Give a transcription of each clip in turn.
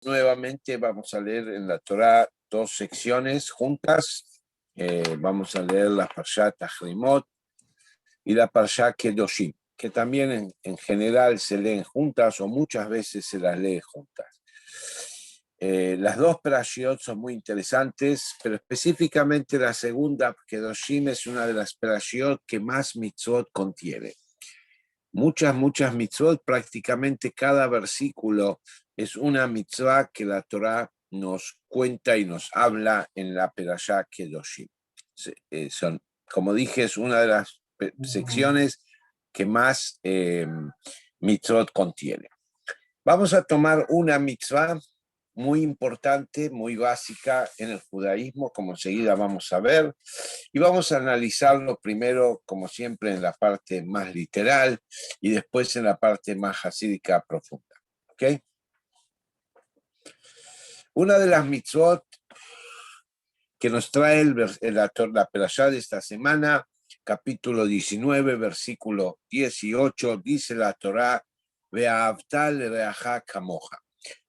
Nuevamente vamos a leer en la Torá dos secciones juntas. Vamos a leer la Parshat Tahrimot y la Parshat Kedoshim, que también en general se leen juntas o muchas veces se las lee juntas. Las dos Parashiot son muy interesantes, pero específicamente la segunda, Kedoshim, es una de las Parashiot que más mitzvot contiene. Muchas mitzvot, prácticamente cada versículo es una mitzvah que la Torá nos cuenta y nos habla en la Perashá Kedoshim. Son, como dije, es una de las secciones que más mitzvot contiene. Vamos a tomar una mitzvah muy importante, muy básica en el judaísmo, como enseguida vamos a ver, y vamos a analizarlo primero, como siempre, en la parte más literal y después en la parte más hasídica profunda. ¿Ok? Una de las mitzvot que nos trae la perashá de esta semana, capítulo 19, versículo 18, dice la Torá: Ve'ahavta lereaja kamoja.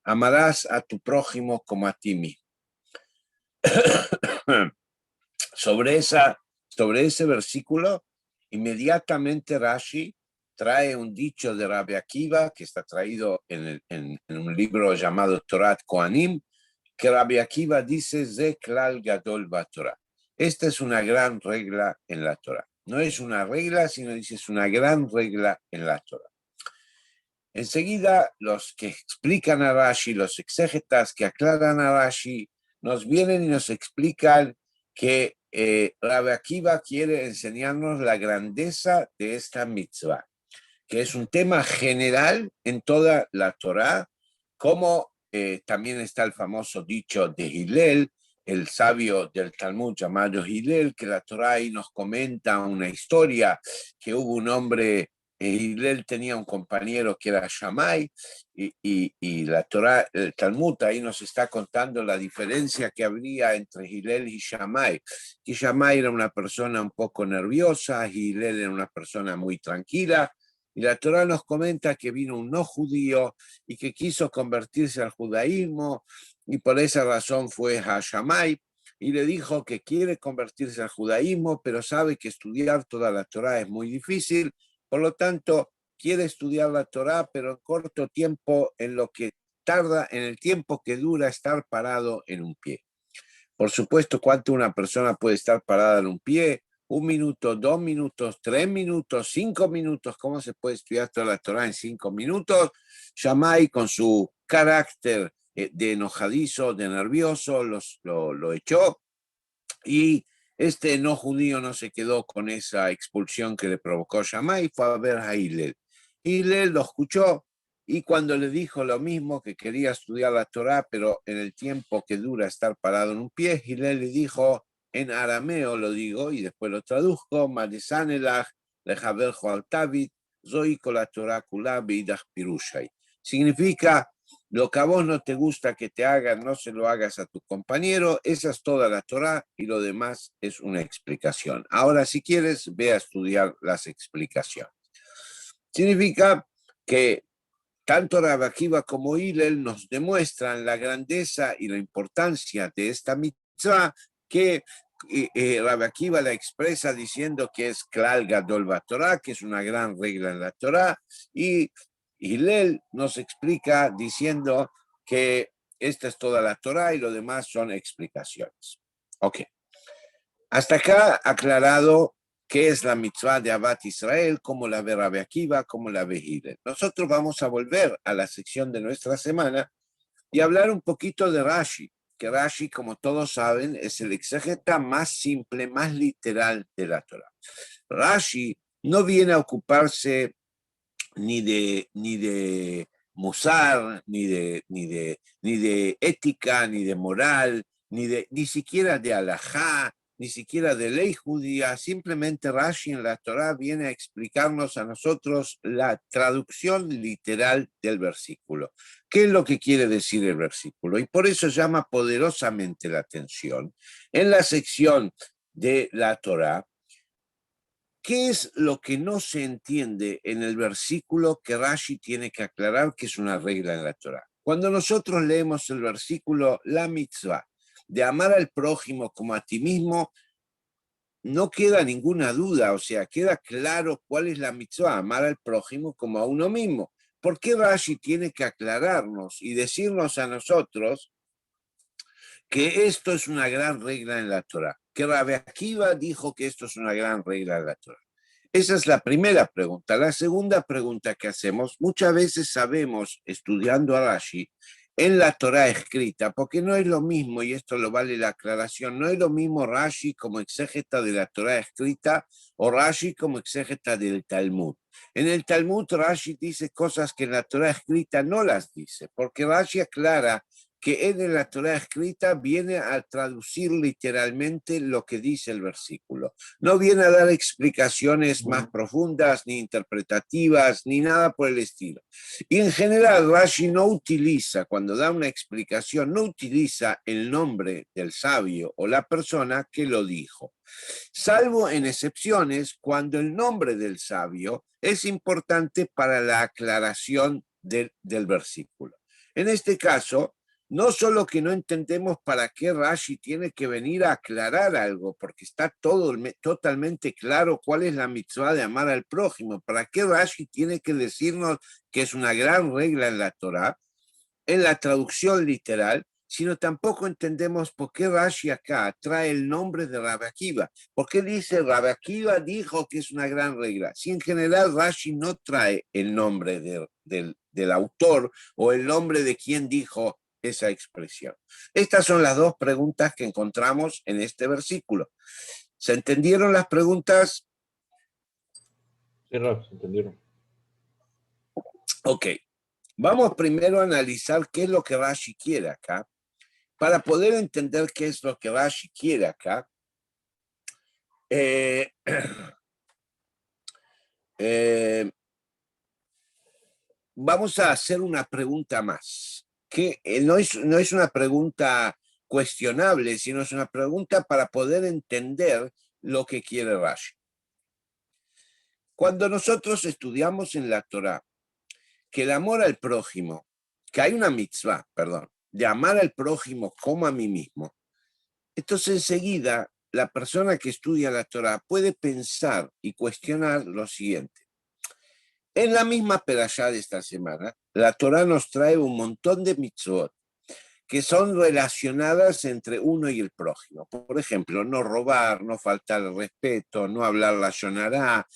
Amarás a tu prójimo como a ti mismo. Sobre ese versículo, inmediatamente Rashi trae un dicho de Rabbi Akiva, que está traído en un libro llamado Torat Kohanim, que Rabbi Akiva dice: Ze klal gadol ba'Torah. Esta es una gran regla en la Torah. No es una regla, sino dice es una gran regla en la Torah. Enseguida, los que explican a Rashi, los exégetas que aclaran a Rashi, nos vienen y nos explican que Rabbi Akiva quiere enseñarnos la grandeza de esta mitzvah, que es un tema general en toda la Torá, como también está el famoso dicho de Hillel, el sabio del Talmud llamado Hillel, que la Torá ahí nos comenta una historia, que hubo un hombre, Hillel tenía un compañero que era Shammai, y la Torá, el Talmud ahí nos está contando la diferencia que habría entre Hillel y Shammai. Y Shammai era una persona un poco nerviosa, Hillel era una persona muy tranquila, y la Torá nos comenta que vino un no judío y que quiso convertirse al judaísmo, y por esa razón fue a Shammai y le dijo que quiere convertirse al judaísmo, pero sabe que estudiar toda la Torá es muy difícil, por lo tanto quiere estudiar la Torá, pero en corto tiempo, en lo que tarda, en el tiempo que dura estar parado en un pie. Por supuesto, ¿cuánto una persona puede estar parada en un pie? 1 minuto, 2 minutos, 3 minutos, 5 minutos. ¿Cómo se puede estudiar toda la Torá en 5 minutos? Shammai, con su carácter de enojadizo, de nervioso, lo echó. Y este no judío no se quedó con esa expulsión que le provocó Shammai, fue a ver a Hillel. Hillel lo escuchó, y cuando le dijo lo mismo, que quería estudiar la Torá, pero en el tiempo que dura estar parado en un pie, Hillel le dijo, en arameo lo digo, y después lo traduzco: Madisanelach lejaber Joal Tavit, zoiko la Torá kula beidach pirushay. Significa: lo que a vos no te gusta que te hagan, no se lo hagas a tu compañero. Esa es toda la Torá, y lo demás es una explicación. Ahora, si quieres, ve a estudiar las explicaciones. Significa que tanto Rabbi Akiva como Hillel nos demuestran la grandeza y la importancia de esta mitzvah, que Rabbi Akiva la expresa diciendo que es Klal Gadol BaTorah, que es una gran regla en la Torah, y Hillel nos explica diciendo que esta es toda la Torah y lo demás son explicaciones. Ok. Hasta acá aclarado qué es la mitzvah de Ahavat Israel, cómo la ve Rabbi Akiva, cómo la ve Hillel. Nosotros vamos a volver a la sección de nuestra semana y hablar un poquito de Rashi, que Rashi, como todos saben, es el exégeta más simple, más literal de la Torah. Rashi no viene a ocuparse ni de musar, ni de ética, ni de moral, ni siquiera de alajá, ni siquiera de ley judía. Simplemente Rashi en la Torá viene a explicarnos a nosotros la traducción literal del versículo. ¿Qué es lo que quiere decir el versículo? Y por eso llama poderosamente la atención en la sección de la Torá. ¿Qué es lo que no se entiende en el versículo que Rashi tiene que aclarar que es una regla en la Torá? Cuando nosotros leemos el versículo, la mitzvah, de amar al prójimo como a ti mismo, no queda ninguna duda, o sea, queda claro cuál es la mitzvah, amar al prójimo como a uno mismo. ¿Por qué Rashi tiene que aclararnos y decirnos a nosotros que esto es una gran regla en la Torah? Que Rabbi Akiva dijo que esto es una gran regla en la Torah. Esa es la primera pregunta. La segunda pregunta que hacemos, muchas veces sabemos, estudiando a Rashi, en la Torah escrita, porque no es lo mismo, y esto lo vale la aclaración, no es lo mismo Rashi como exégeta de la Torah escrita o Rashi como exégeta del Talmud. En el Talmud Rashi dice cosas que en la Torah escrita no las dice, porque Rashi aclara que él en la Torah escrita viene a traducir literalmente lo que dice el versículo. No viene a dar explicaciones más profundas, ni interpretativas, ni nada por el estilo. Y en general Rashi no utiliza, cuando da una explicación, no utiliza el nombre del sabio o la persona que lo dijo, salvo en excepciones cuando el nombre del sabio es importante para la aclaración del versículo. En este caso, no solo que no entendemos para qué Rashi tiene que venir a aclarar algo, porque está totalmente claro cuál es la mitzvah de amar al prójimo, para qué Rashi tiene que decirnos que es una gran regla en la Torah, en la traducción literal, sino tampoco entendemos por qué Rashi acá trae el nombre de Rabbi Akiva. ¿Por qué dice Rabbi Akiva dijo que es una gran regla? Si en general Rashi no trae el nombre del autor o el nombre de quien dijo esa expresión. Estas son las dos preguntas que encontramos en este versículo. ¿Se entendieron las preguntas? Sí, Rab, se entendieron. Ok. Vamos primero a analizar qué es lo que Rashi quiere acá. Para poder entender qué es lo que Rashi quiere acá, vamos a hacer una pregunta más, que no es una pregunta cuestionable, sino es una pregunta para poder entender lo que quiere Rashi. Cuando nosotros estudiamos en la Torah que el amor al prójimo, que hay una mitzvah, perdón, de amar al prójimo como a mí mismo, entonces enseguida la persona que estudia la Torah puede pensar y cuestionar lo siguiente. En la misma perashá de esta semana, la Torah nos trae un montón de mitzvot que son relacionadas entre uno y el prójimo. Por ejemplo, no robar, no faltar el respeto, no hablar la shonará,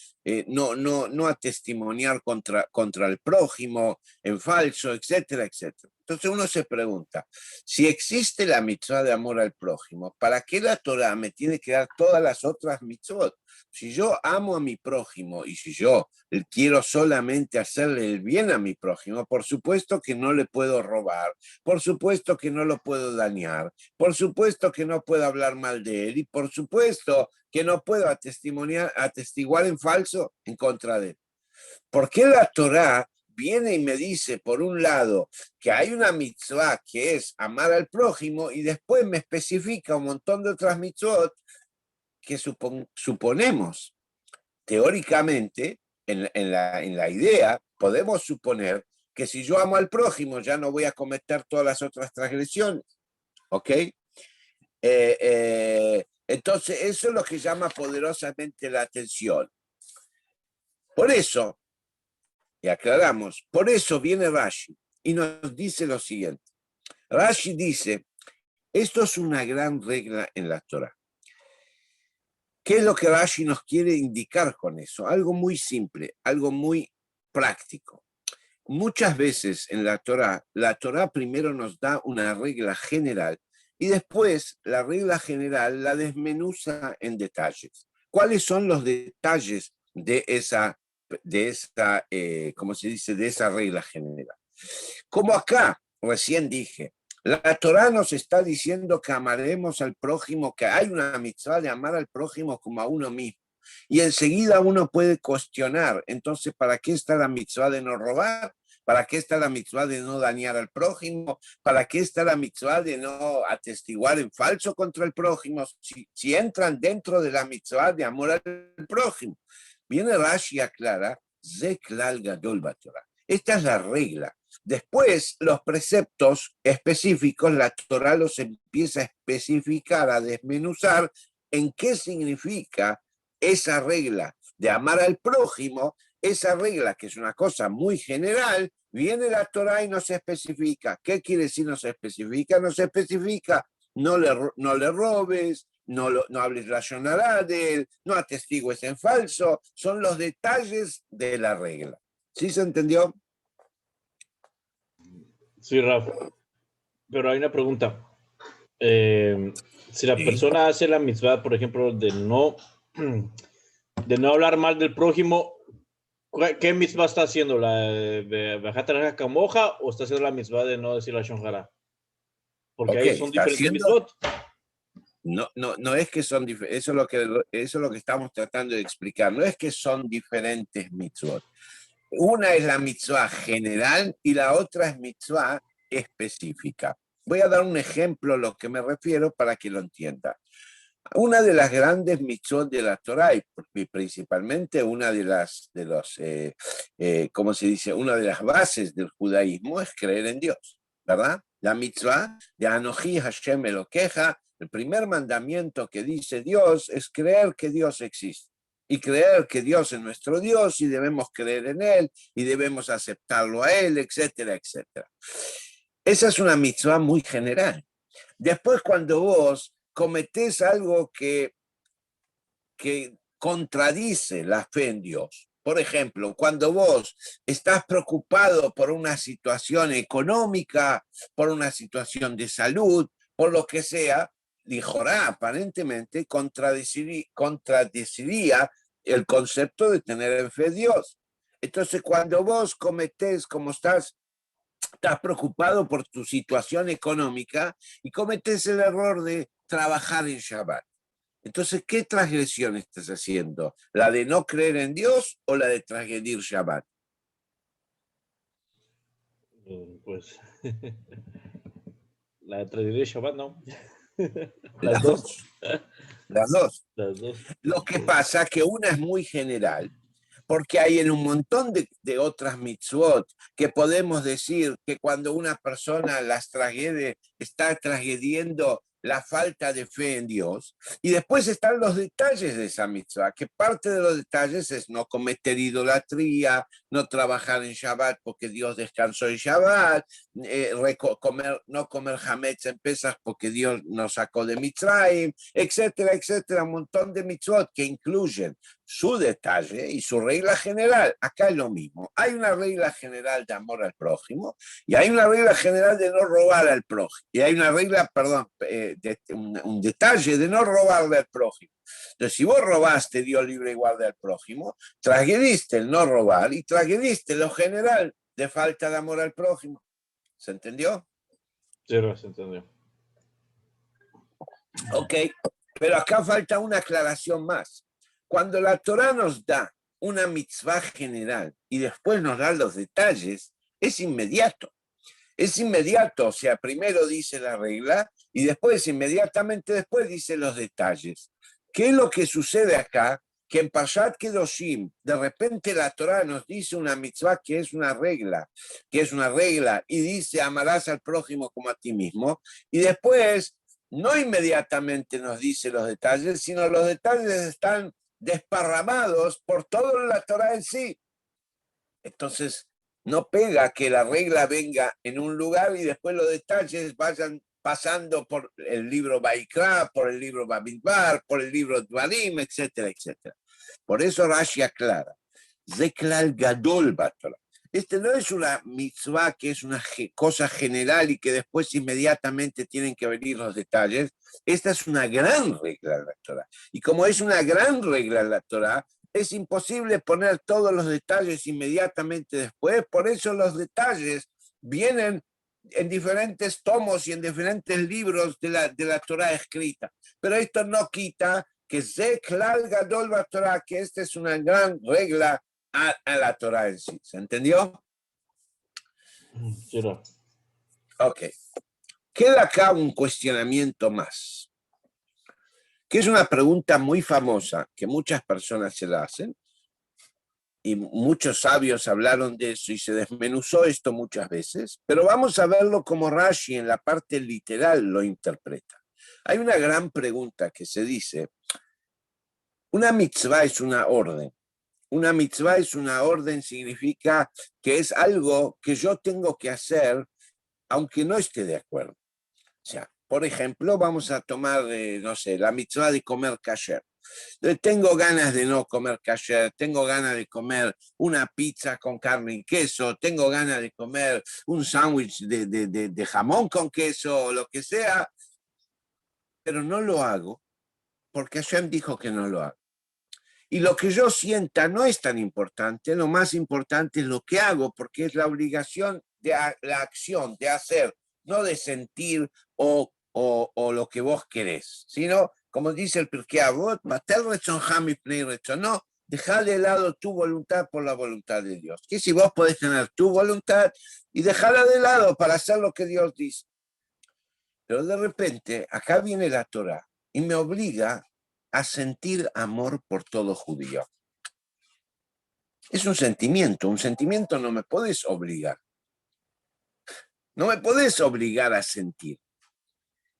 no atestimoniar contra el prójimo en falso, etcétera, etcétera. Entonces uno se pregunta, si existe la mitzvah de amor al prójimo, ¿para qué la Torah me tiene que dar todas las otras mitzvot? Si yo amo a mi prójimo y si yo quiero solamente hacerle el bien a mi prójimo, por supuesto que no le puedo robar, por supuesto que no lo puedo dañar, por supuesto que no puedo hablar mal de él y por supuesto que no puedo atestiguar en falso en contra de él. ¿Por qué la Torá viene y me dice, por un lado, que hay una mitzvah que es amar al prójimo y después me especifica un montón de otras mitzvot que suponemos, teóricamente, en la idea, podemos suponer que si yo amo al prójimo ya no voy a cometer todas las otras transgresiones, ¿ok? Entonces eso es lo que llama poderosamente la atención. Por eso, y aclaramos, por eso viene Rashi y nos dice lo siguiente. Rashi dice, esto es una gran regla en la Torah. ¿Qué es lo que Rashi nos quiere indicar con eso? Algo muy simple, algo muy práctico. Muchas veces en la Torá primero nos da una regla general y después la regla general la desmenuza en detalles. ¿Cuáles son los detalles de esa ¿cómo se dice? De esa regla general? Como acá recién dije, la Torá nos está diciendo que amaremos al prójimo, que hay una mitzvah de amar al prójimo como a uno mismo. Y enseguida uno puede cuestionar, entonces, ¿para qué está la mitzvah de no robar? ¿Para qué está la mitzvah de no dañar al prójimo? ¿Para qué está la mitzvah de no atestiguar en falso contra el prójimo? Si entran dentro de la mitzvah de amor al prójimo. Viene Rashi y aclara, Zeklal Gadol Batorah. Esta es la regla. Después, los preceptos específicos, la Torah los empieza a especificar, a desmenuzar en qué significa esa regla de amar al prójimo, esa regla que es una cosa muy general, viene la Torah y nos especifica. ¿Qué quiere decir nos especifica? Nos especifica, no le robes, no hables la Shonará de él, no atestigues en falso, son los detalles de la regla. ¿Sí se entendió? Sí, Raf. Pero hay una pregunta. Si la Sí. persona hace la mitzvah, por ejemplo, de no hablar mal del prójimo, ¿qué mitzvah está haciendo? ¿La de Bajata Camoja o está haciendo la mitzvah de no decir la Shonjara? Porque ahí son está diferentes haciendo, mitzvot. no es que son diferentes, eso es lo que estamos tratando de explicar, no es que son diferentes mitzvot. Una es la mitzvah general y la otra es mitzvah específica. Voy a dar un ejemplo a lo que me refiero para que lo entienda. Una de las grandes mitzvot de la Torah y principalmente una ¿cómo se dice? Una de las bases del judaísmo es creer en Dios, ¿verdad? La mitzvah de Anoji Hashem Elokeja, el primer mandamiento que dice Dios es creer que Dios existe y creer que Dios es nuestro Dios y debemos creer en Él y debemos aceptarlo a Él, etcétera, etcétera. Esa es una mitzvah muy general. Después, cuando vos cometés algo que contradice la fe en Dios, por ejemplo, cuando vos estás preocupado por una situación económica, por una situación de salud, por lo que sea, dijorá, aparentemente contradeciría el concepto de tener fe en Dios. Entonces, cuando vos cometés, como estás preocupado por tu situación económica y cometes el error de trabajar en Shabbat. Entonces, ¿qué transgresión estás haciendo? ¿La de no creer en Dios o la de transgredir Shabbat? Pues la de transgredir Shabbat, ¿no? Las dos. Las dos. Las dos. Lo que pasa es que una es muy general, porque hay en un montón de otras mitzvot que podemos decir que cuando una persona las transgrede, está transgrediendo la falta de fe en Dios. Y después están los detalles de esa mitzvah, que parte de los detalles es no cometer idolatría, no trabajar en Shabbat porque Dios descansó en Shabbat, no comer hametz en Pesach porque Dios nos sacó de Mitzrayim, etcétera, etcétera, un montón de mitzvot que incluyen su detalle y su regla general. Acá es lo mismo. Hay una regla general de amor al prójimo y hay una regla general de no robar al prójimo. Y hay una regla, un detalle de no robarle al prójimo. Entonces, si vos robaste, Dios libre y guarda al prójimo, transgrediste el no robar y transgrediste lo general de falta de amor al prójimo. ¿Se entendió? Sí, se entendió. Ok, pero acá falta una aclaración más. Cuando la Torah nos da una mitzvah general y después nos da los detalles, es inmediato. Es inmediato, o sea, primero dice la regla y después, inmediatamente después, dice los detalles. ¿Qué es lo que sucede acá? Que en Parshat Kedoshim, de repente la Torah nos dice una mitzvah que es una regla, y dice amarás al prójimo como a ti mismo, y después no inmediatamente nos dice los detalles, sino los detalles están desparramados por toda la Torah en sí. Entonces, no pega que la regla venga en un lugar y después los detalles vayan pasando por el libro Baikra, por el libro Bamidbar, por el libro Dvarim, etcétera, etcétera. Por eso Rashi aclara, Zeklal Gadol Batora. Este no es una mitzvah que es una cosa general y que después inmediatamente tienen que venir los detalles. Esta es una gran regla de la Torah. Y como es una gran regla de la Torah, es imposible poner todos los detalles inmediatamente después. Por eso los detalles vienen en diferentes tomos y en diferentes libros de la Torah escrita. Pero esto no quita que Zeklal Gadol Batorah, que esta es una gran regla a la Torah en sí. ¿Se entendió? Sí, Ok. Queda acá un cuestionamiento más, que es una pregunta muy famosa que muchas personas se la hacen, y muchos sabios hablaron de eso y se desmenuzó esto muchas veces, pero vamos a verlo como Rashi en la parte literal lo interpreta. Hay una gran pregunta que se dice, una mitzvah es una orden. Una mitzvah es una orden, significa que es algo que yo tengo que hacer aunque no esté de acuerdo. O sea, por ejemplo, vamos a tomar, no sé, la mitzvah de comer kasher. Tengo ganas de no comer kasher, tengo ganas de comer una pizza con carne y queso, tengo ganas de comer un sándwich de jamón con queso, lo que sea, pero no lo hago porque Hashem dijo que no lo hago. Y lo que yo sienta no es tan importante, lo más importante es lo que hago, porque es la obligación de la acción, de hacer, no de sentir o lo que vos querés, sino, como dice el Pirkei Avot, no, dejar de lado tu voluntad por la voluntad de Dios. Que si vos podés tener tu voluntad y dejarla de lado para hacer lo que Dios dice. Pero de repente, acá viene la Torah y me obliga a sentir amor por todo judío. Es un sentimiento no me podés obligar. No me podés obligar a sentir.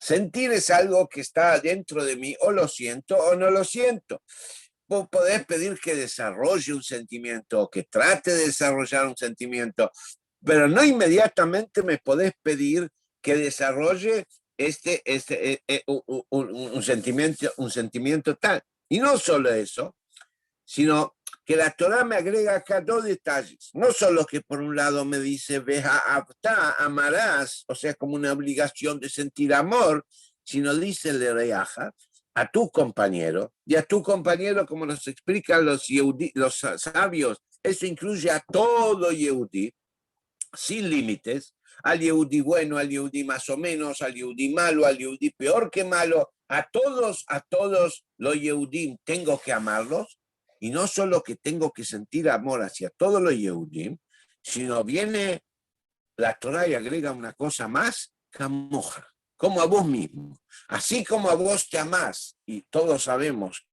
Sentir es algo que está dentro de mí, o lo siento o no lo siento. Vos podés pedir que desarrolle un sentimiento o que trate de desarrollar un sentimiento, pero no inmediatamente me podés pedir que desarrolle un sentimiento tal. Y no solo eso, sino que la Torah me agrega acá dos detalles. No solo que por un lado me dice, ve'ahavta, amarás, o sea, como una obligación de sentir amor, sino dice le reaja a tu compañero, y a tu compañero, como nos explican los sabios, eso incluye a todo Yehudí, sin límites, al Yehudí bueno, al Yehudí más o menos, al Yehudí malo, al Yehudí peor que malo, a todos los Yehudim tengo que amarlos, y no solo que tengo que sentir amor hacia todos los Yehudim, sino viene la Torah y agrega una cosa más, kamoja, como a vos mismo. Así como a vos te amás, y todos sabemos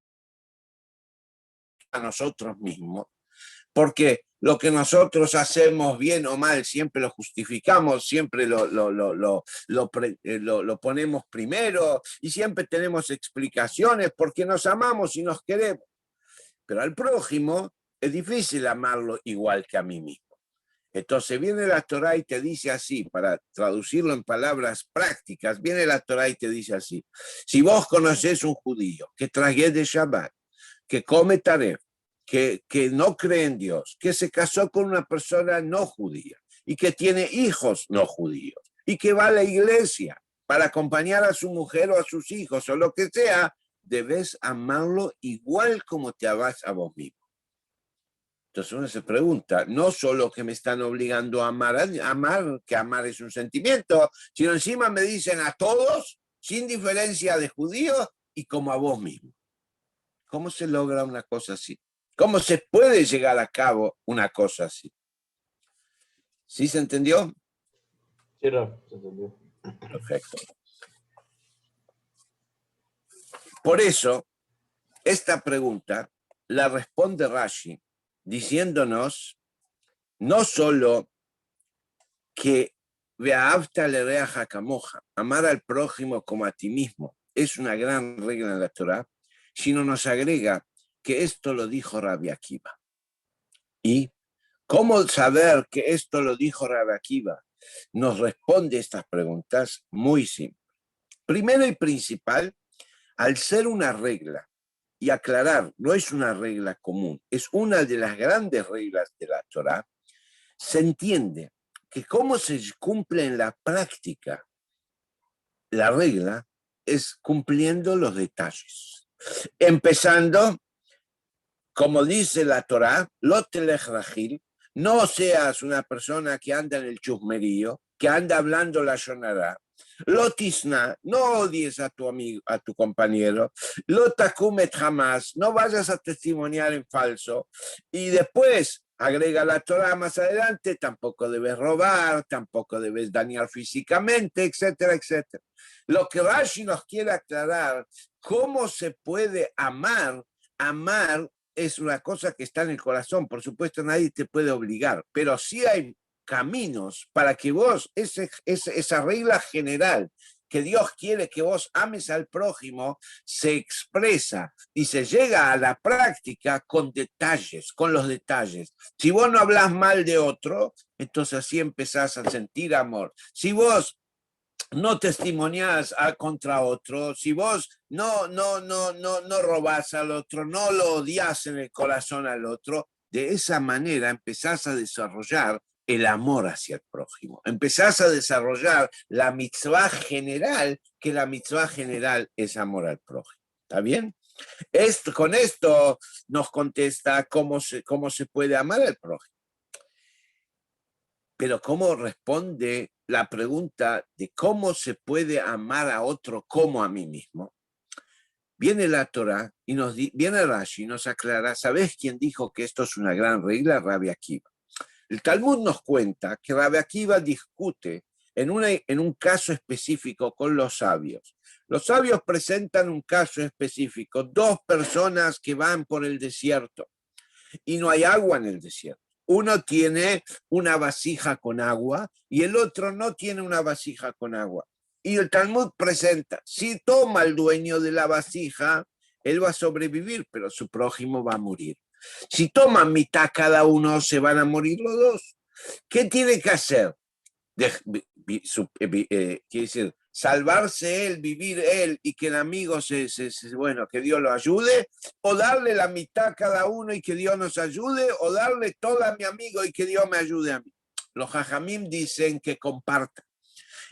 a nosotros mismos, porque lo que nosotros hacemos bien o mal siempre lo justificamos, siempre lo ponemos primero y siempre tenemos explicaciones porque nos amamos y nos queremos. Pero al prójimo es difícil amarlo igual que a mí mismo. Entonces viene la Torah y te dice así, para traducirlo en palabras prácticas, viene la Torah y te dice así, si vos conocés un judío que tragué de Shabbat, que come taref, que no cree en Dios, que se casó con una persona no judía y que tiene hijos no judíos y que va a la iglesia para acompañar a su mujer o a sus hijos o lo que sea, debes amarlo igual como te amas a vos mismo. Entonces uno se pregunta, no solo que me están obligando a amar, que amar es un sentimiento, sino encima me dicen a todos, sin diferencia de judíos y como a vos mismo. ¿Cómo se logra una cosa así? ¿Cómo se puede llegar a cabo una cosa así? ¿Sí se entendió? Sí, no, se entendió. Perfecto. Por eso, esta pregunta la responde Rashi diciéndonos no solo que ve'ahavta lereaja kamoja, amar al prójimo como a ti mismo, es una gran regla en la Torah, sino nos agrega que esto lo dijo Rabbi Akiva. ¿Y cómo saber que esto lo dijo Rabbi Akiva? Nos responde estas preguntas muy simple. Primero y principal, al ser una regla, y aclarar, no es una regla común, es una de las grandes reglas de la Torah, se entiende que cómo se cumple en la práctica la regla es cumpliendo los detalles. Empezando, como dice la Torah, lo telech rajil, no seas una persona que anda en el chusmerío, que anda hablando la shonará. Lo tisna, no odies a tu amigo, a tu compañero. Lo takumet jamás, no vayas a testimoniar en falso. Y después, agrega la Torah más adelante, tampoco debes robar, tampoco debes dañar físicamente, etcétera, etcétera. Lo que Rashi nos quiere aclarar, cómo se puede amar es una cosa que está en el corazón. Por supuesto, nadie te puede obligar, pero sí hay caminos para que vos, esa regla general que Dios quiere que vos ames al prójimo, se expresa y se llega a la práctica con detalles, con los detalles. Si vos no hablas mal de otro, entonces así empezás a sentir amor. Si vos no testimoniás contra otro, si vos no robás al otro, no lo odias en el corazón al otro, de esa manera empezás a desarrollar el amor hacia el prójimo. Empezás a desarrollar la mitzvah general, que la mitzvah general es amor al prójimo. ¿Está bien? Con esto nos contesta cómo se puede amar al prójimo. Pero cómo responde la pregunta de cómo se puede amar a otro como a mí mismo. Viene la Torah y viene Rashi y nos aclara, ¿sabés quién dijo que esto es una gran regla? Rabbi Akiva. El Talmud nos cuenta que Rabbi Akiva discute en un caso específico con los sabios. Los sabios presentan un caso específico, 2 personas que van por el desierto y no hay agua en el desierto. Uno tiene una vasija con agua y el otro no tiene una vasija con agua. Y el Talmud presenta, si toma el dueño de la vasija, él va a sobrevivir, pero su prójimo va a morir. Si toman mitad cada uno, se van a morir los 2. ¿Qué tiene que hacer? Quiere decir, salvarse él, vivir él y que el amigo bueno, que Dios lo ayude, o darle la mitad cada uno y que Dios nos ayude, o darle todo a mi amigo y que Dios me ayude a mí. Los jajamim dicen que comparta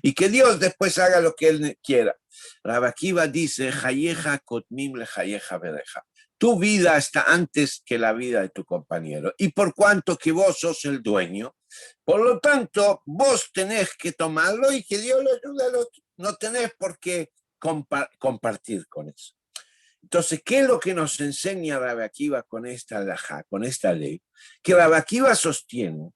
y que Dios después haga lo que él quiera. Rabbi Akiva dice, Hayeja kotmim le hayeja bereja. Tu vida está antes que la vida de tu compañero. Y por cuanto que vos sos el dueño, por lo tanto, vos tenés que tomarlo y que Dios lo ayude al otro. No tenés por qué compartir con eso. Entonces, ¿qué es lo que nos enseña Rabbi Akiva con esta halajá, con esta ley? Que Rabbi Akiva sostiene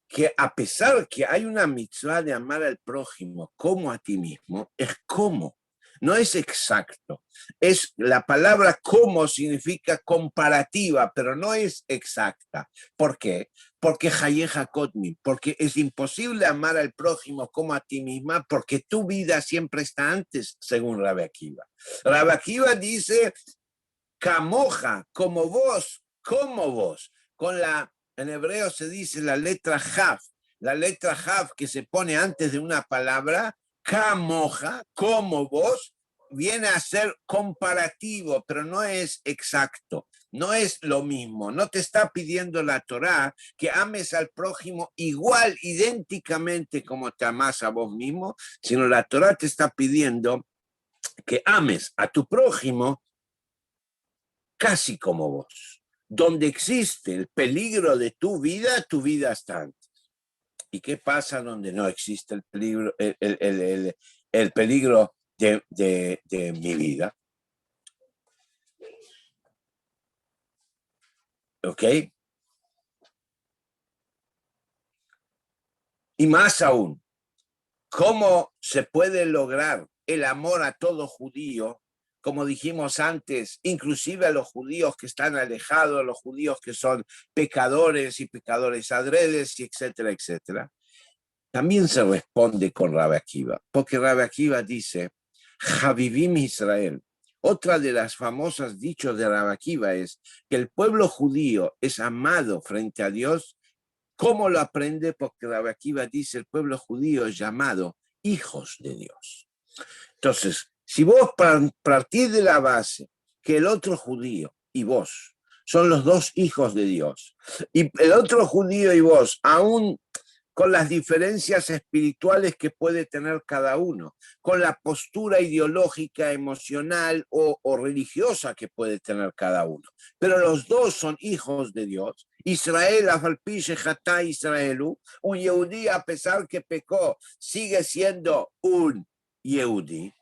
que a pesar que hay una mitzvah de amar al prójimo como a ti mismo, es como. No es exacto. La palabra como significa comparativa, pero no es exacta. ¿Por qué? Porque Hayeja Kotmi, porque es imposible amar al prójimo como a ti misma, porque tu vida siempre está antes, según Rabbi Akiva. Rabbi Akiva dice, Kamoja, como vos. En hebreo se dice la letra Jav, que se pone antes de una palabra, Kamoja, como vos, viene a ser comparativo, pero no es exacto, no es lo mismo. No te está pidiendo la Torá que ames al prójimo igual, idénticamente como te amás a vos mismo, sino la Torá te está pidiendo que ames a tu prójimo casi como vos. Donde existe el peligro de tu vida está antes. ¿Y qué pasa donde no existe el peligro, el peligro de mi vida? ¿Ok? Y más aún, ¿cómo se puede lograr el amor a todo judío? Como dijimos antes, inclusive a los judíos que están alejados, a los judíos que son pecadores y pecadores adredes, y etcétera, etcétera. También se responde con Rabbi Akiva, porque Rabbi Akiva dice, Javivim Israel. Otra de las famosas dichos de Rabbi Akiva es que el pueblo judío es amado frente a Dios. ¿Cómo lo aprende? Porque Rabbi Akiva dice, el pueblo judío es llamado hijos de Dios. Entonces, si vos partís de la base que el otro judío y vos son los 2 hijos de Dios, y el otro judío y vos, aún con las diferencias espirituales que puede tener cada uno, con la postura ideológica, emocional o religiosa que puede tener cada uno, pero los 2 son hijos de Dios. Israel, afalpi shechatá Israelu, un Yehudí, a pesar que pecó, sigue siendo un Yehudí.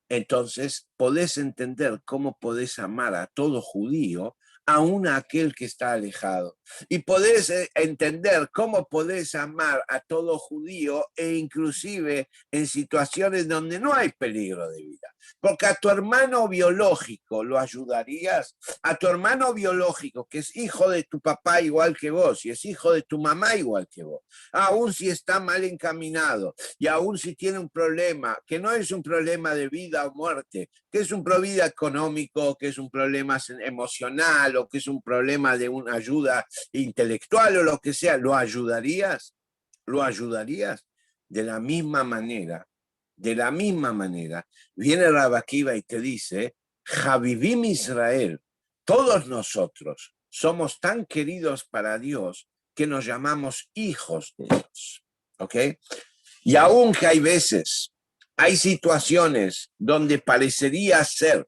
Entonces podés entender cómo podés amar a todo judío, aún a aquel que está alejado. Y podés entender cómo podés amar a todo judío e inclusive en situaciones donde no hay peligro de vida. Porque a tu hermano biológico lo ayudarías, a tu hermano biológico que es hijo de tu papá igual que vos y es hijo de tu mamá igual que vos, aún si está mal encaminado y aún si tiene un problema, que no es un problema de vida o muerte, que es un problema económico, que es un problema emocional o que es un problema de una ayuda intelectual o lo que sea, ¿lo ayudarías? ¿Lo ayudarías? De la misma manera, viene Rabbi Akiva y te dice, Javivim Israel, todos nosotros somos tan queridos para Dios que nos llamamos hijos de Dios, ¿ok? Y aunque hay veces, hay situaciones donde parecería ser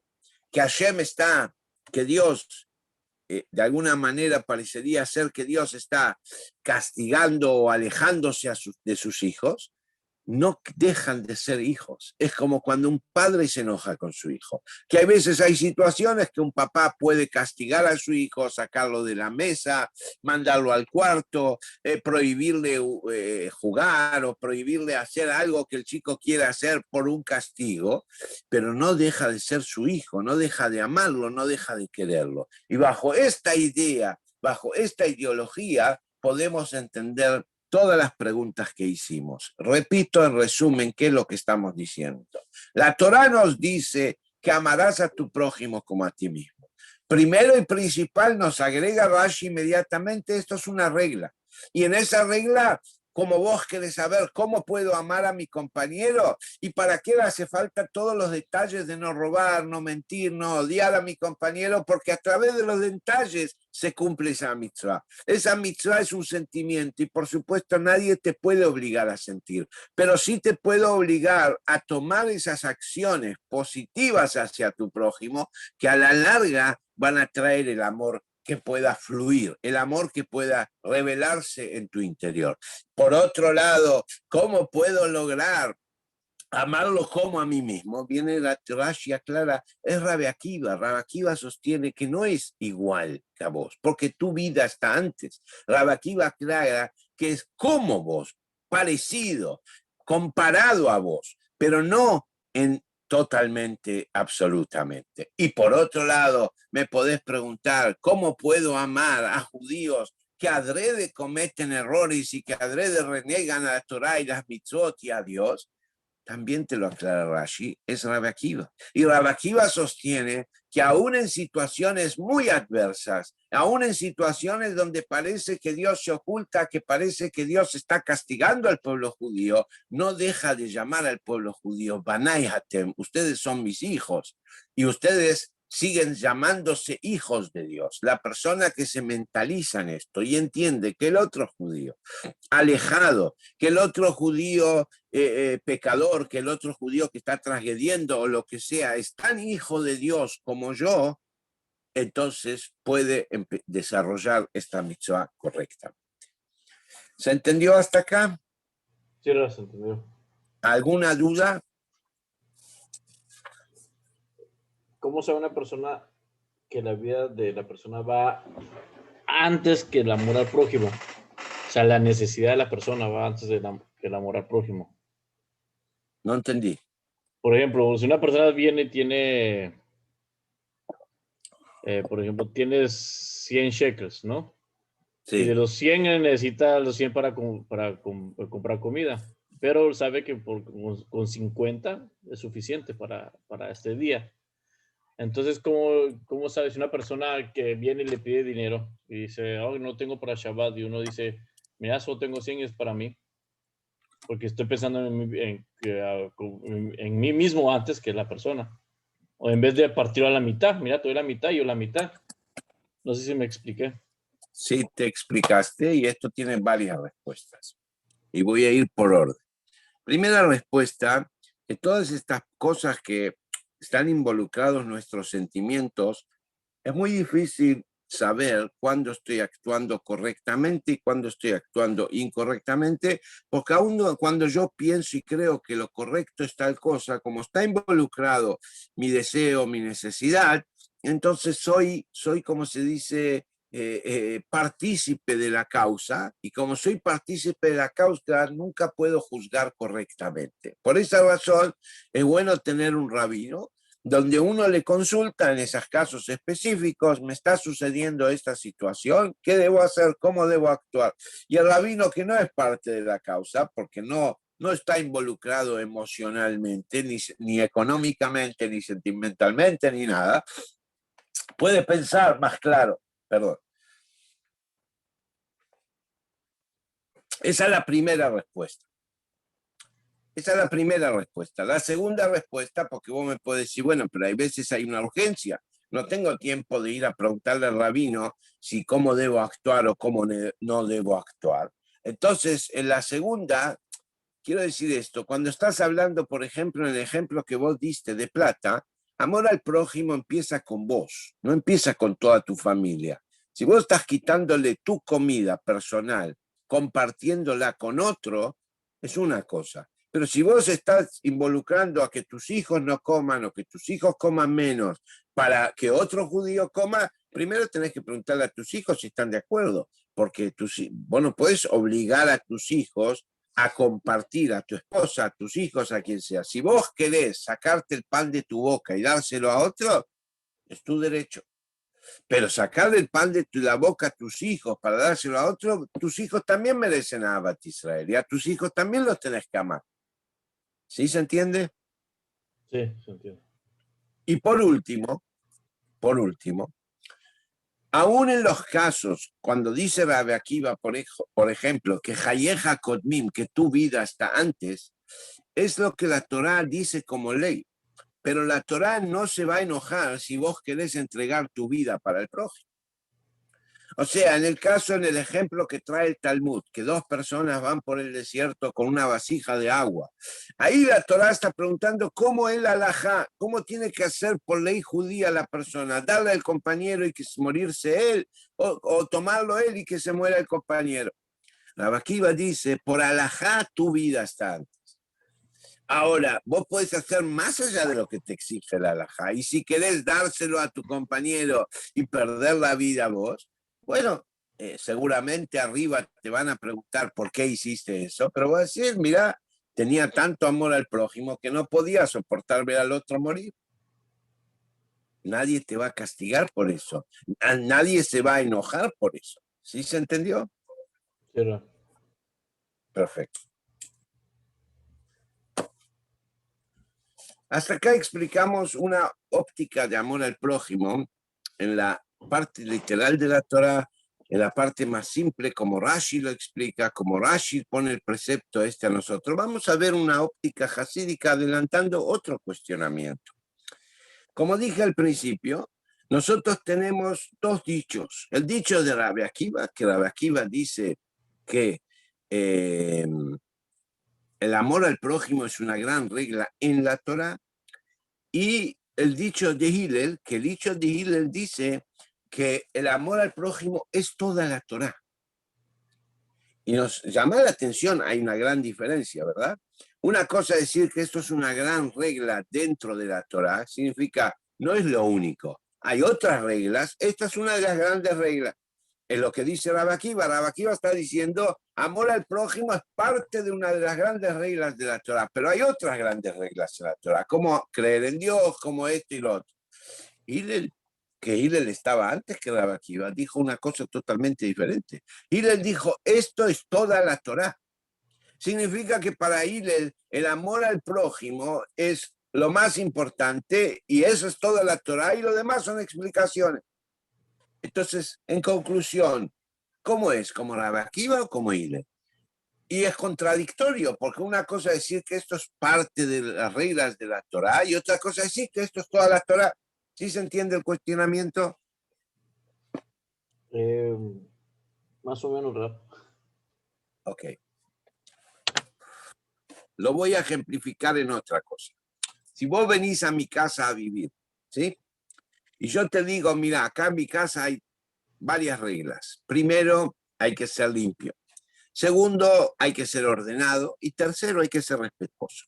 que Hashem está, que Dios, de alguna manera parecería ser que Dios está castigando o alejándose de sus hijos, no dejan de ser hijos. Es como cuando un padre se enoja con su hijo, que hay veces hay situaciones que un papá puede castigar a su hijo, sacarlo de la mesa, mandarlo al cuarto, prohibirle jugar o prohibirle hacer algo que el chico quiera hacer por un castigo, pero no deja de ser su hijo, no deja de amarlo, no deja de quererlo. Y bajo esta idea, bajo esta ideología, podemos entender todas las preguntas que hicimos. Repito en resumen qué es lo que estamos diciendo. La Torá nos dice que amarás a tu prójimo como a ti mismo. Primero y principal nos agrega Rashi inmediatamente, esto es una regla. Y en esa regla, como vos querés saber cómo puedo amar a mi compañero y para qué le hace falta todos los detalles de no robar, no mentir, no odiar a mi compañero, porque a través de los detalles se cumple esa mitzvah. Esa mitzvah es un sentimiento y por supuesto nadie te puede obligar a sentir, pero sí te puede obligar a tomar esas acciones positivas hacia tu prójimo que a la larga van a traer el amor que pueda fluir, el amor que pueda revelarse en tu interior. Por otro lado, ¿cómo puedo lograr amarlo como a mí mismo? Viene la Rashi aclara, es Rabbi Akiva. Rabbi Akiva sostiene que no es igual que a vos, porque tu vida está antes. Rabbi Akiva aclara que es como vos, parecido, comparado a vos, pero no en totalmente, absolutamente. Y por otro lado, me podés preguntar, ¿cómo puedo amar a judíos que adrede cometen errores y que adrede renegan a la Torah y las mitzvot y a Dios? También te lo aclara Rashi, es Rabbi Akiva. Y Rabbi Akiva sostiene que aún en situaciones muy adversas, aún en situaciones donde parece que Dios se oculta, que parece que Dios está castigando al pueblo judío, no deja de llamar al pueblo judío, Banai Hatem, ustedes son mis hijos, y ustedes siguen llamándose hijos de Dios. La persona que se mentaliza en esto y entiende que el otro judío alejado, que el otro judío pecador, que el otro judío que está transgrediendo o lo que sea, es tan hijo de Dios como yo, entonces puede desarrollar esta mitzvah correctamente. ¿Se entendió hasta acá? Sí, lo se entendió. ¿Alguna duda? ¿Cómo sabe una persona que la vida de la persona va antes que el amor al prójimo? O sea, la necesidad de la persona va antes que el amor al prójimo. No entendí. Por ejemplo, si una persona viene y tiene, por ejemplo, tienes 100 shekels, ¿no? Sí. Y de los 100 necesita los 100 para comprar comida, pero sabe que con 50 es suficiente para este día. Entonces, ¿cómo sabes? Si una persona que viene y le pide dinero y dice, oh, no tengo para Shabbat, y uno dice, mira, solo tengo 100 es para mí, porque estoy pensando en mí mismo antes que la persona. O en vez de partirlo a la mitad, mira, te doy la mitad y yo la mitad. No sé si me expliqué. Sí, te explicaste y esto tiene varias respuestas. Y voy a ir por orden. Primera respuesta, que todas estas cosas que están involucrados nuestros sentimientos, es muy difícil saber cuándo estoy actuando correctamente y cuándo estoy actuando incorrectamente, porque aún cuando yo pienso y creo que lo correcto es tal cosa, como está involucrado mi deseo, mi necesidad, entonces soy como se dice, partícipe de la causa, y como soy partícipe de la causa, nunca puedo juzgar correctamente. Por esa razón, es bueno tener un rabino donde uno le consulta en esos casos específicos, me está sucediendo esta situación, ¿qué debo hacer? ¿Cómo debo actuar? Y el rabino, que no es parte de la causa, porque no está involucrado emocionalmente, ni económicamente, ni sentimentalmente, ni nada, puede pensar más claro. Perdón. Esa es la primera respuesta. Esa es la primera respuesta. La segunda respuesta, porque vos me podés decir, bueno, pero hay veces hay una urgencia. No tengo tiempo de ir a preguntarle al rabino si cómo debo actuar o cómo no debo actuar. Entonces, en la segunda, quiero decir esto, cuando estás hablando, por ejemplo, en el ejemplo que vos diste de plata, amor al prójimo empieza con vos, no empieza con toda tu familia. Si vos estás quitándole tu comida personal, compartiéndola con otro, es una cosa. Pero si vos estás involucrando a que tus hijos no coman o que tus hijos coman menos para que otro judío coma, primero tenés que preguntarle a tus hijos si están de acuerdo, porque vos no podés obligar a tus hijos a compartir, a tu esposa, a tus hijos, a quien sea. Si vos querés sacarte el pan de tu boca y dárselo a otro, es tu derecho. Pero sacar el pan de la boca a tus hijos para dárselo a otro, tus hijos también merecen a Abat Israel y a tus hijos también los tenés que amar. ¿Sí se entiende? Sí, se entiende. Y por último, aún en los casos, cuando dice Rabbi Akiva, por ejemplo, que Hayeja Kodmim, que tu vida está antes, es lo que la Torá dice como ley. Pero la Torá no se va a enojar si vos querés entregar tu vida para el prójimo. O sea, en el ejemplo que trae el Talmud, que dos personas van por el desierto con una vasija de agua. Ahí la Torá está preguntando cómo es la halajá, cómo tiene que hacer por ley judía la persona, darle al compañero y que morirse él, o tomarlo él y que se muera el compañero. La Akiva dice, por halajá tu vida está antes. Ahora, vos podés hacer más allá de lo que te exige la halajá. Y si querés dárselo a tu compañero y perder la vida vos, bueno, seguramente arriba te van a preguntar por qué hiciste eso, pero vas a decir, mira, tenía tanto amor al prójimo que no podía soportar ver al otro morir. Nadie te va a castigar por eso. Nadie se va a enojar por eso. ¿Sí se entendió? Pero, Perfecto. Hasta acá explicamos una óptica de amor al prójimo en la parte literal de la Torah, en la parte más simple, como Rashi lo explica, como Rashi pone el precepto a nosotros. Vamos a ver una óptica hasídica adelantando otro cuestionamiento. Como dije al principio, nosotros tenemos dos dichos. El dicho de Rabbi Akiva, que Rabbi Akiva dice que el amor al prójimo es una gran regla en la Torah, y el dicho de Hillel, que el dicho de Hillel dice que el amor al prójimo es toda la Torah. Y nos llama la atención, hay una gran diferencia, ¿verdad? Una cosa es decir que esto es una gran regla dentro de la Torah, significa, no es lo único. Hay otras reglas, esta es una de las grandes reglas. Es lo que dice Rabbi Akiva. Rabbi Akiva está diciendo, amor al prójimo es parte de una de las grandes reglas de la Torah, pero hay otras grandes reglas en la Torah, como creer en Dios, como esto y lo otro. Hillel estaba antes que Rabbi Akiva, dijo una cosa totalmente diferente. Hillel dijo, esto es toda la Torah. Significa que para Hillel el amor al prójimo es lo más importante y eso es toda la Torah y lo demás son explicaciones. Entonces, en conclusión, ¿cómo es? ¿Como Rabbi Akiva o como Hillel? Y es contradictorio, porque una cosa es decir que esto es parte de las reglas de la Torah y otra cosa es decir que esto es toda la Torah. ¿Sí se entiende el cuestionamiento? más o menos, ¿verdad? Ok. Lo voy a ejemplificar en otra cosa. Si vos venís a mi casa a vivir, ¿sí? Y yo te digo, mira, acá en mi casa hay varias reglas. Primero, hay que ser limpio. Segundo, hay que ser ordenado. Y tercero, hay que ser respetuoso.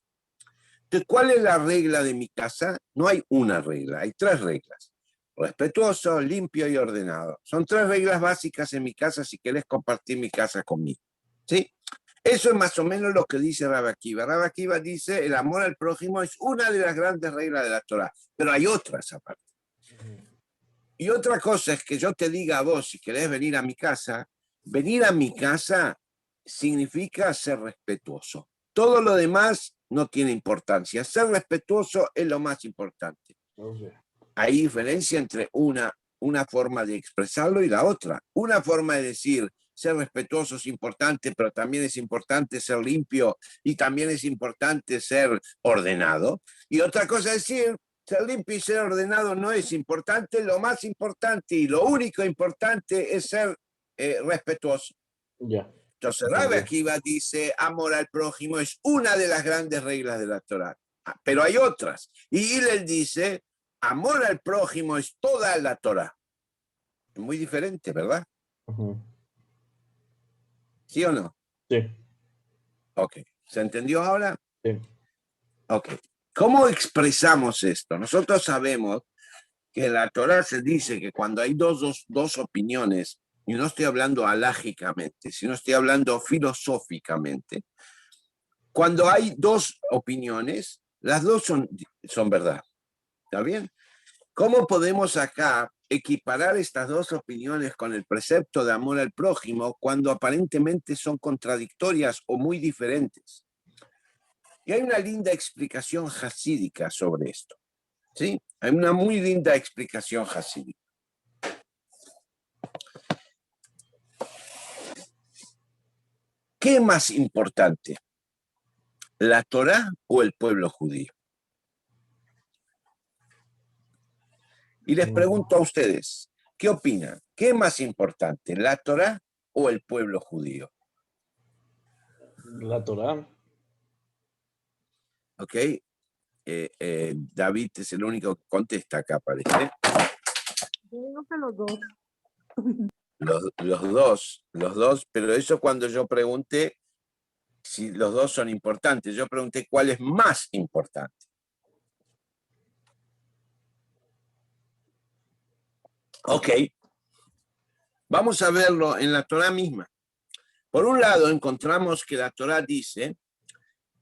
Entonces, ¿cuál es la regla de mi casa? No hay una regla, hay tres reglas. respetuoso, limpio y ordenado. Son 3 reglas básicas en mi casa si querés compartir mi casa conmigo. ¿Sí? Eso es más o menos lo que dice Rabbi Akiva. Rabbi Akiva dice, el amor al prójimo es una de las grandes reglas de la Torah, pero hay otras aparte. Y otra cosa es que yo te diga a vos, si querés venir a mi casa, venir a mi casa significa ser respetuoso. Todo lo demás no tiene importancia. Ser respetuoso es lo más importante. Okay. Hay diferencia entre una forma de expresarlo y la otra. Una forma de decir, ser respetuoso es importante, pero también es importante ser limpio y también es importante ser ordenado. Y otra cosa es decir, ser limpio y ser ordenado no es importante, lo más importante y lo único importante es ser respetuoso. Ya. Entonces, Rabbi Akiva dice, amor al prójimo es una de las grandes reglas de la Torah, pero hay otras. Y Hillel dice, amor al prójimo es toda la Torah. Es muy diferente, ¿verdad? ¿Sí o no? Sí. Ok. ¿Se entendió ahora? Sí. Ok. ¿Cómo expresamos esto? Nosotros sabemos que en la Torah se dice que cuando hay dos opiniones, y no estoy hablando alágicamente, sino estoy hablando filosóficamente, cuando hay 2 opiniones, las 2 son verdad. ¿Está bien? ¿Cómo podemos acá equiparar estas 2 opiniones con el precepto de amor al prójimo cuando aparentemente son contradictorias o muy diferentes? Y hay una linda explicación hasídica sobre esto. ¿Sí? Hay una muy linda explicación hasídica. ¿Qué es más importante? ¿La Torá o el pueblo judío? Y les pregunto a ustedes, ¿qué opinan? ¿Qué es más importante, la Torá o el pueblo judío? La Torah. ¿Ok? David es el único que contesta acá, parece. Yo digo que los dos. Los dos, pero eso cuando yo pregunté si los dos son importantes. Yo pregunté cuál es más importante. Ok. Vamos a verlo en la Torá misma. Por un lado, encontramos que la Torá dice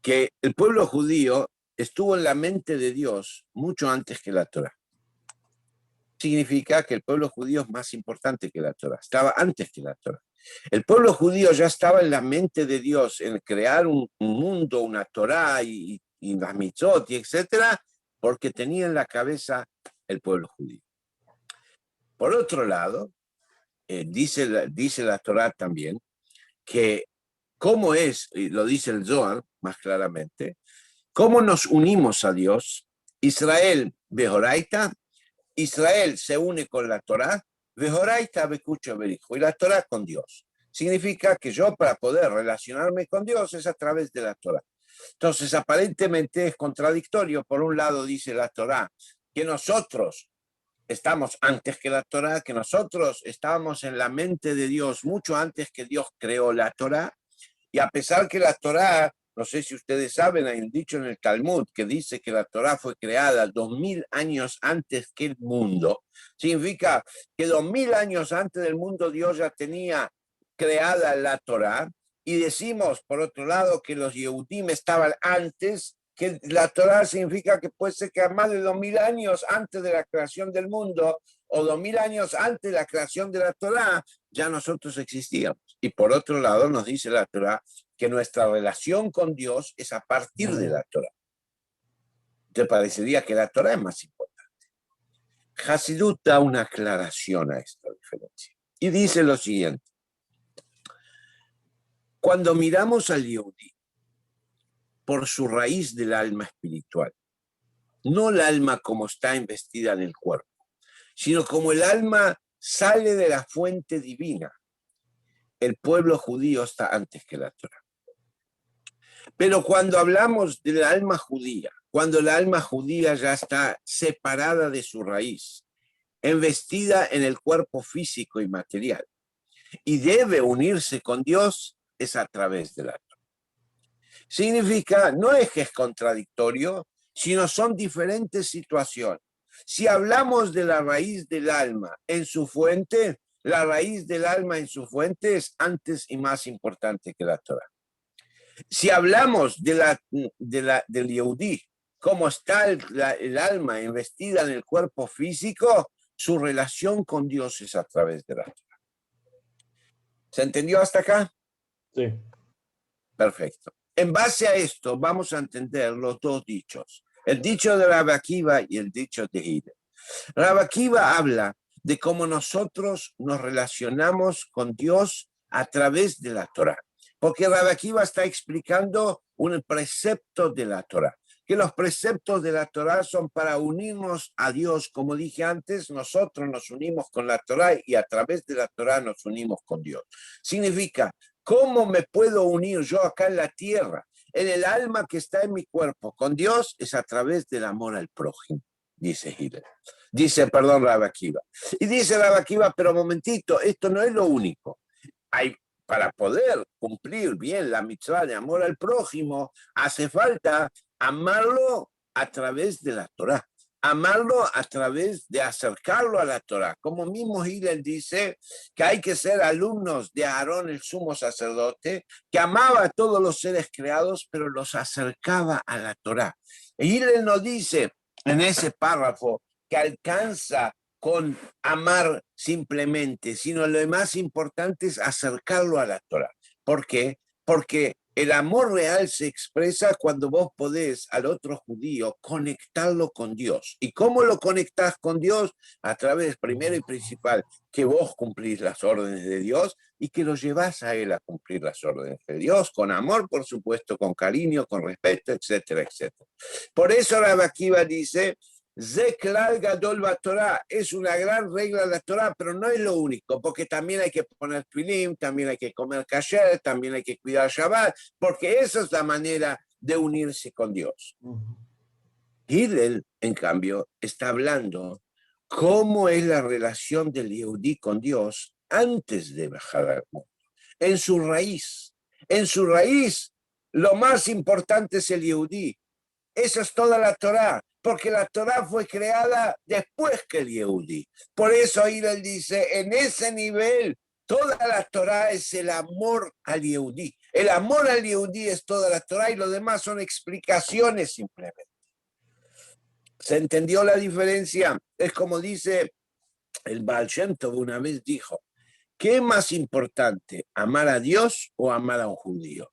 que el pueblo judío estuvo en la mente de Dios mucho antes que la Torá. Significa que el pueblo judío es más importante que la Torá. Estaba antes que la Torá. El pueblo judío ya estaba en la mente de Dios en crear un mundo, una Torá y las mitzot, y etcétera, porque tenía en la cabeza el pueblo judío. Por otro lado, dice la Torá también que cómo es, y lo dice el Zohar más claramente, cómo nos unimos a Dios. Israel behoraita, Israel se une con la Torá, behoraita bekucho berijo, y la Torá con Dios. Significa que yo para poder relacionarme con Dios es a través de la Torá. Entonces aparentemente es contradictorio. Por un lado dice la Torá que nosotros estamos antes que la Torá, que nosotros estábamos en la mente de Dios mucho antes que Dios creó la Torá, y a pesar que la Torá, no sé si ustedes saben, hay un dicho en el Talmud que dice que la Torá fue creada 2000 años antes que el mundo. Significa que 2000 años antes del mundo Dios ya tenía creada la Torá, y decimos, por otro lado, que los Yehudim estaban antes, que la Torá significa que puede ser que a más de 2000 años antes de la creación del mundo o 2000 años antes de la creación de la Torá, ya nosotros existíamos. Y por otro lado nos dice la Torá que nuestra relación con Dios es a partir de la Torá. ¿Te parecería que la Torá es más importante? Hasidut da una aclaración a esta diferencia. Y dice lo siguiente. Cuando miramos al Yehudí por su raíz del alma espiritual, no el alma como está investida en el cuerpo, sino como el alma sale de la fuente divina, el pueblo judío está antes que la Torá. Pero cuando hablamos del alma judía, cuando el alma judía ya está separada de su raíz, investida en el cuerpo físico y material, y debe unirse con Dios, es a través de la Torá. Significa, no es que es contradictorio, sino son diferentes situaciones. Si hablamos de la raíz del alma en su fuente, la raíz del alma en su fuente es antes y más importante que la Torah. Si hablamos del Yehudí, cómo está el alma investida en el cuerpo físico, su relación con Dios es a través de la Torah. ¿Se entendió hasta acá? Sí. Perfecto. En base a esto vamos a entender los dos dichos. El dicho de Rabbi Akiva y el dicho de Hillel. Rabbi Akiva habla de cómo nosotros nos relacionamos con Dios a través de la Torah. Porque Rabbi Akiva está explicando un precepto de la Torah. Que los preceptos de la Torah son para unirnos a Dios. Como dije antes, nosotros nos unimos con la Torah y a través de la Torah nos unimos con Dios. Significa, ¿cómo me puedo unir yo acá en la tierra, en el alma que está en mi cuerpo, con Dios? Es a través del amor al prójimo, dice Hillel. Rabbi Akiva. Y dice Rabbi Akiva, pero momentito, esto no es lo único. Para poder cumplir bien la mitzvah de amor al prójimo, hace falta amarlo a través de la Torah. Amarlo a través de acercarlo a la Torah. Como mismo Hillel dice que hay que ser alumnos de Aarón, el sumo sacerdote, que amaba a todos los seres creados, pero los acercaba a la Torah. Hillel nos dice en ese párrafo que alcanza con amar simplemente, sino lo más importante es acercarlo a la Torah. ¿Por qué? Porque el amor real se expresa cuando vos podés al otro judío conectarlo con Dios. ¿Y cómo lo conectás con Dios? A través, primero y principal, que vos cumplís las órdenes de Dios y que lo llevás a él a cumplir las órdenes de Dios, con amor, por supuesto, con cariño, con respeto, etcétera, etcétera. Por eso Rabbi Akiva dice, Zeklal Gadol Torah es una gran regla de la Torah, pero no es lo único, porque también hay que poner tefilín, también hay que comer kasher, también hay que cuidar Shabbat, porque esa es la manera de unirse con Dios. Hillel, en cambio, está hablando cómo es la relación del Yehudí con Dios antes de bajar al mundo, en su raíz. En su raíz, lo más importante es el Yehudí. Esa es toda la Torah, porque la Torah fue creada después que el Yehudí. Por eso Hillel dice, en ese nivel, toda la Torah es el amor al Yehudí. El amor al Yehudí es toda la Torah y lo demás son explicaciones simplemente. ¿Se entendió la diferencia? Es como dice el Baal Shem Tov una vez dijo, ¿qué es más importante, amar a Dios o amar a un judío?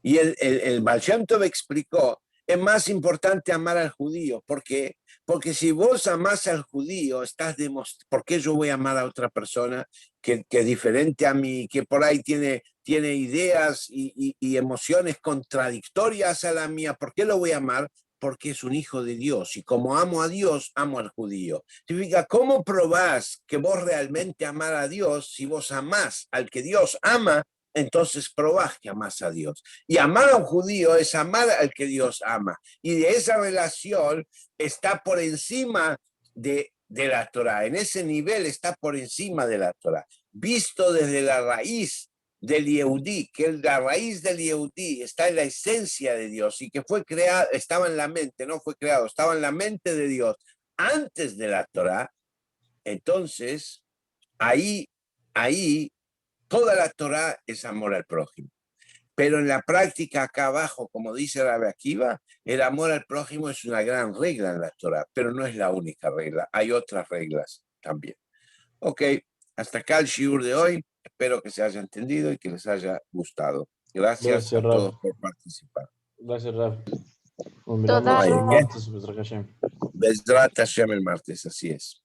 Y el Baal Shem Tov explicó, es más importante amar al judío. ¿Por qué? Porque si vos amás al judío, estás demostrando, ¿por qué yo voy a amar a otra persona que es diferente a mí, que por ahí tiene ideas y emociones contradictorias a la mía? ¿Por qué lo voy a amar? Porque es un hijo de Dios, y como amo a Dios, amo al judío. Significa, ¿cómo probás que vos realmente amás a Dios si vos amás al que Dios ama? Entonces probás que amás a Dios. Y amar a un judío es amar al que Dios ama. Y de esa relación está por encima de la Torah. En ese nivel está por encima de la Torah. Visto desde la raíz del Yehudí, que la raíz del Yehudí está en la esencia de Dios y que fue creado, estaba en la mente, no fue creado, estaba en la mente de Dios antes de la Torah. Entonces, ahí toda la Torah es amor al prójimo. Pero en la práctica acá abajo, como dice Rabbi Akiva, el amor al prójimo es una gran regla en la Torah, pero no es la única regla. Hay otras reglas también. Ok, hasta acá el shiur de hoy. Espero que se haya entendido y que les haya gustado. Gracias a todos por participar. Gracias, Raf. Nos Toda miramos el martes, Bezrat Hashem. Bezrat Hashem el martes, así es.